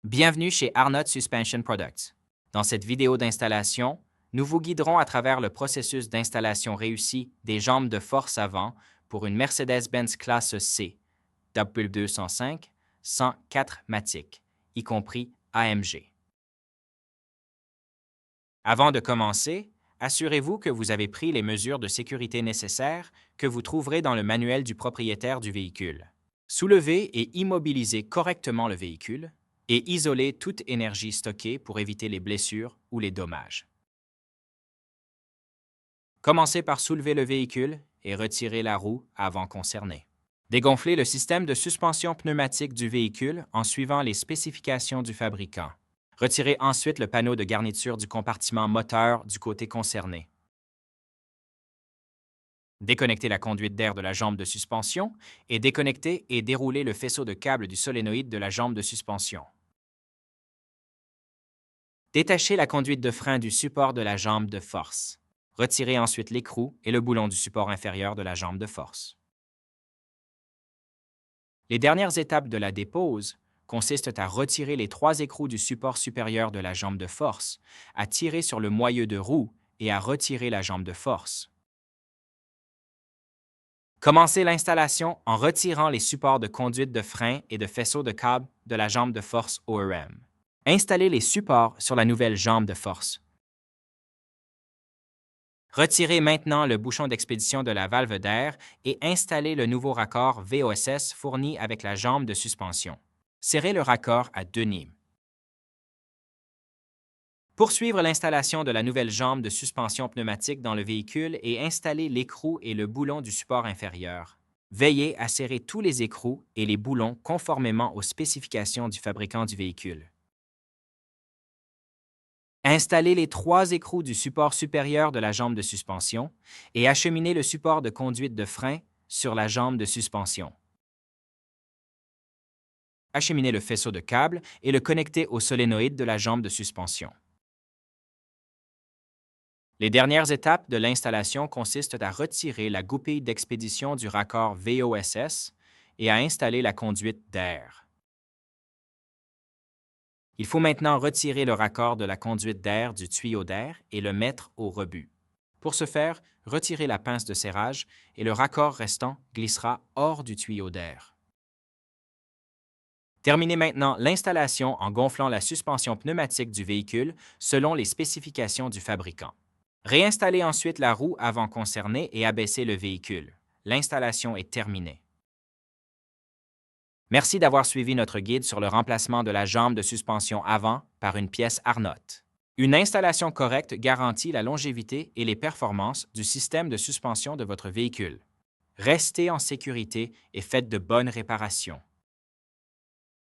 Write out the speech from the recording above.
Bienvenue chez Arnott Suspension Products. Dans cette vidéo d'installation, nous vous guiderons à travers le processus d'installation réussi des jambes de force avant pour une Mercedes-Benz classe C, W205, 104 Matic, y compris AMG. Avant de commencer, assurez-vous que vous avez pris les mesures de sécurité nécessaires que vous trouverez dans le manuel du propriétaire du véhicule. Soulevez et immobilisez correctement le véhicule et isolez toute énergie stockée pour éviter les blessures ou les dommages. Commencez par soulever le véhicule et retirer la roue avant concernée. Dégonflez le système de suspension pneumatique du véhicule en suivant les spécifications du fabricant. Retirez ensuite le panneau de garniture du compartiment moteur du côté concerné. Déconnectez la conduite d'air de la jambe de suspension et déconnectez et déroulez le faisceau de câble du solénoïde de la jambe de suspension. Détachez la conduite de frein du support de la jambe de force. Retirez ensuite l'écrou et le boulon du support inférieur de la jambe de force. Les dernières étapes de la dépose consistent à retirer les 3 écrous du support supérieur de la jambe de force, à tirer sur le moyeu de roue et à retirer la jambe de force. Commencez l'installation en retirant les supports de conduite de frein et de faisceau de câble de la jambe de force ORM. Installez les supports sur la nouvelle jambe de force. Retirez maintenant le bouchon d'expédition de la valve d'air et installez le nouveau raccord VOSS fourni avec la jambe de suspension. Serrez le raccord à 2 nœuds. Poursuivre l'installation de la nouvelle jambe de suspension pneumatique dans le véhicule et installer l'écrou et le boulon du support inférieur. Veillez à serrer tous les écrous et les boulons conformément aux spécifications du fabricant du véhicule. Installez les 3 écrous du support supérieur de la jambe de suspension et acheminez le support de conduite de frein sur la jambe de suspension. Acheminez le faisceau de câble et le connectez au solénoïde de la jambe de suspension. Les dernières étapes de l'installation consistent à retirer la goupille d'expédition du raccord VOSS et à installer la conduite d'air. Il faut maintenant retirer le raccord de la conduite d'air du tuyau d'air et le mettre au rebut. Pour ce faire, retirez la pince de serrage et le raccord restant glissera hors du tuyau d'air. Terminez maintenant l'installation en gonflant la suspension pneumatique du véhicule selon les spécifications du fabricant. Réinstallez ensuite la roue avant concernée et abaissez le véhicule. L'installation est terminée. Merci d'avoir suivi notre guide sur le remplacement de la jambe de suspension avant par une pièce Arnott. Une installation correcte garantit la longévité et les performances du système de suspension de votre véhicule. Restez en sécurité et faites de bonnes réparations.